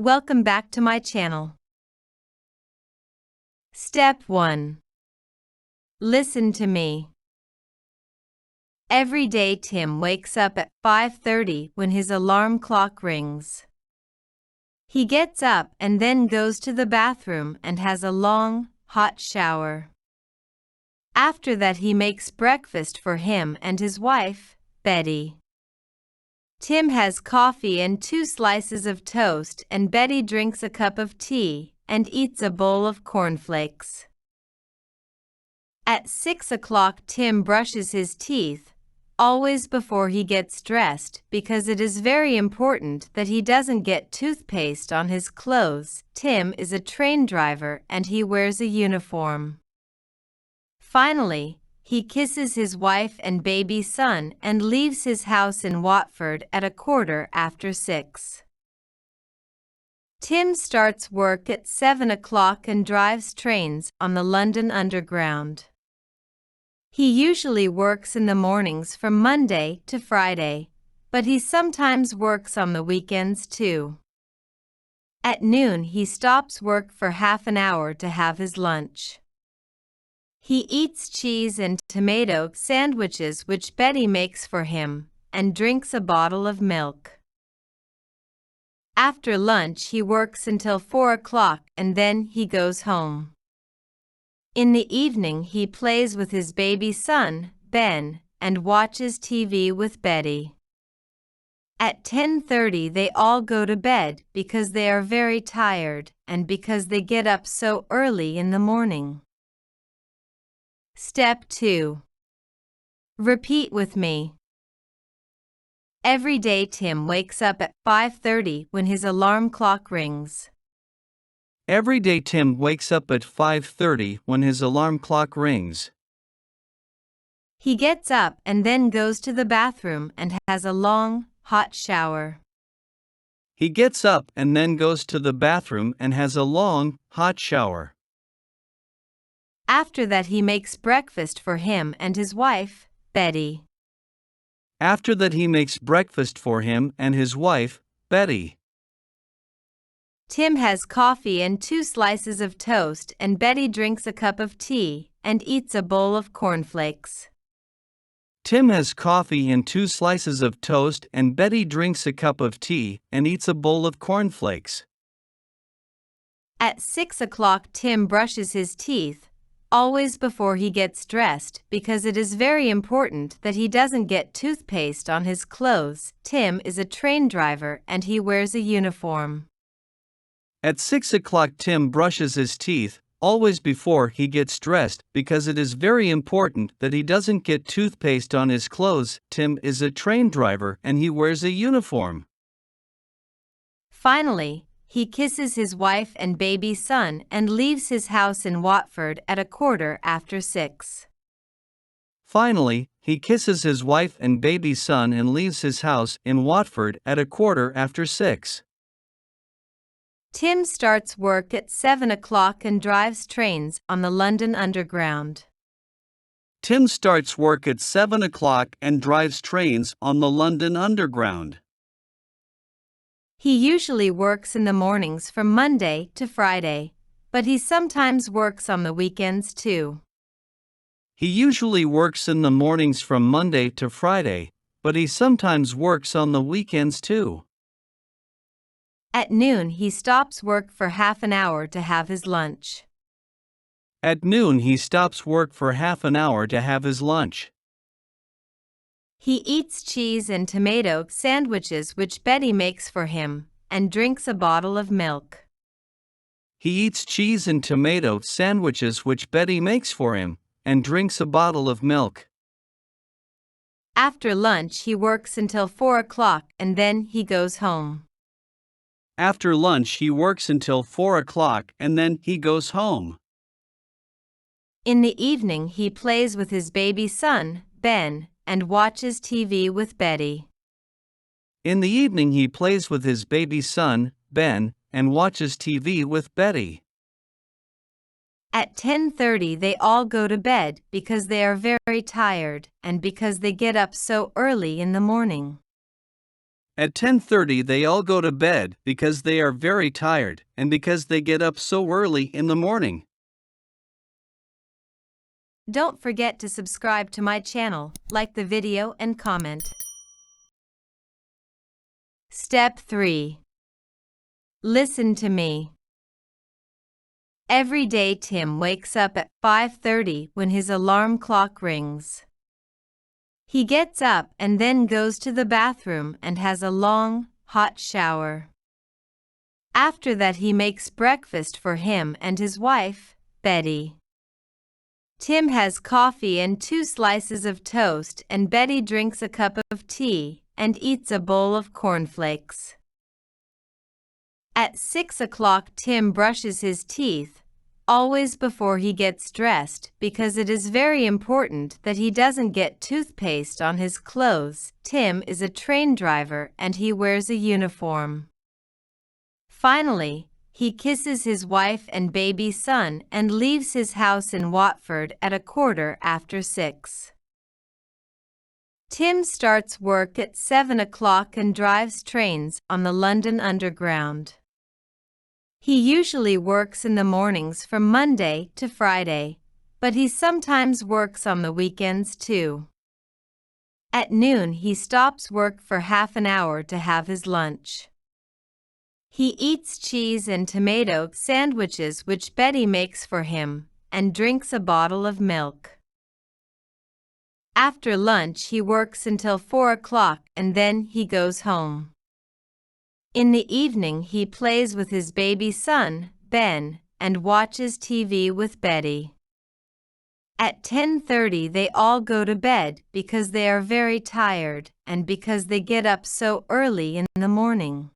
Welcome back to my channel. Step 1. Listen to me. Every day Tim wakes up at 5:30 when his alarm clock rings. He gets up and then goes to the bathroom and has a long, hot shower. After that he makes breakfast for him and his wife, Betty. Tim has coffee and 2 slices of toast, and Betty drinks a cup of tea and eats a bowl of cornflakes. At 6 o'clock Tim brushes his teeth, always before he gets dressed, because it is very important that he doesn't get toothpaste on his clothes. Tim is a train driver and he wears a uniform. Finally, he kisses his wife and baby son and leaves his house in Watford at 6:15. Tim starts work at 7 o'clock and drives trains on the London Underground. He usually works in the mornings from Monday to Friday, but he sometimes works on the weekends too. At noon he stops work for half an hour to have his lunch. He eats cheese and tomato sandwiches which Betty makes for him, and drinks a bottle of milk. After lunch he works until 4 o'clock and then he goes home. In the evening he plays with his baby son, Ben, and watches TV with Betty. At 10:30 they all go to bed because they are very tired and because they get up so early in the morning. Step 2. Repeat with me. Every day Tim wakes up at 5:30 when his alarm clock rings. Every day Tim wakes up at 5:30 when his alarm clock rings. He gets up and then goes to the bathroom and has a long, hot shower. He gets up and then goes to the bathroom and has a long, hot shower. After that he makes breakfast for him and his wife, Betty. After that he makes breakfast for him and his wife, Betty. Tim has coffee and 2 slices of toast, and Betty drinks a cup of tea and eats a bowl of cornflakes. Tim has coffee and 2 slices of toast, and Betty drinks a cup of tea and eats a bowl of cornflakes. At 6 o'clock Tim brushes his teeth, always before he gets dressed, because it is very important that he doesn't get toothpaste on his clothes. Tim is a train driver and he wears a uniform. At 6 o'clock Tim brushes his teeth, always before he gets dressed, because it is very important that he doesn't get toothpaste on his clothes. Tim is a train driver and he wears a uniform. Finally, he kisses his wife and baby son and leaves his house in Watford at 6:15. Finally, he kisses his wife and baby son and leaves his house in Watford at 6:15. Tim starts work at 7 o'clock and drives trains on the London Underground. Tim starts work at 7 o'clock and drives trains on the London Underground. He usually works in the mornings from Monday to Friday, but he sometimes works on the weekends too. He usually works in the mornings from Monday to Friday, but he sometimes works on the weekends too. At noon he stops work for half an hour to have his lunch. At noon he stops work for half an hour to have his lunch. He eats cheese and tomato sandwiches which Betty makes for him, and drinks a bottle of milk. He eats cheese and tomato sandwiches which Betty makes for him, and drinks a bottle of milk. After lunch he works until 4 o'clock and then he goes home. After lunch he works until 4 o'clock and then he goes home. In the evening he plays with his baby son, Ben, and watches TV with Betty. In the evening he plays with his baby son, Ben, and watches TV with Betty. At 10:30 they all go to bed because they are very tired and because they get up so early in the morning. At 10:30 they all go to bed because they are very tired and because they get up so early in the morning. Don't forget to subscribe to my channel, like the video and comment. Step 3. Listen to me. Every day Tim wakes up at 5:30 when his alarm clock rings. He gets up and then goes to the bathroom and has a long, hot shower. After that he makes breakfast for him and his wife, Betty. Tim has coffee and 2 slices of toast, and Betty drinks a cup of tea and eats a bowl of cornflakes. At 6 o'clock Tim brushes his teeth, always before he gets dressed, because it is very important that he doesn't get toothpaste on his clothes. Tim is a train driver and he wears a uniform. Finally, he kisses his wife and baby son and leaves his house in Watford at 6:15. Tim starts work at 7 o'clock and drives trains on the London Underground. He usually works in the mornings from Monday to Friday, but he sometimes works on the weekends too. At noon he stops work for half an hour to have his lunch. He eats cheese and tomato sandwiches which Betty makes for him, and drinks a bottle of milk. After lunch he works until 4 o'clock and then he goes home. In the evening he plays with his baby son, Ben, and watches TV with Betty. At 10:30 they all go to bed because they are very tired and because they get up so early in the morning.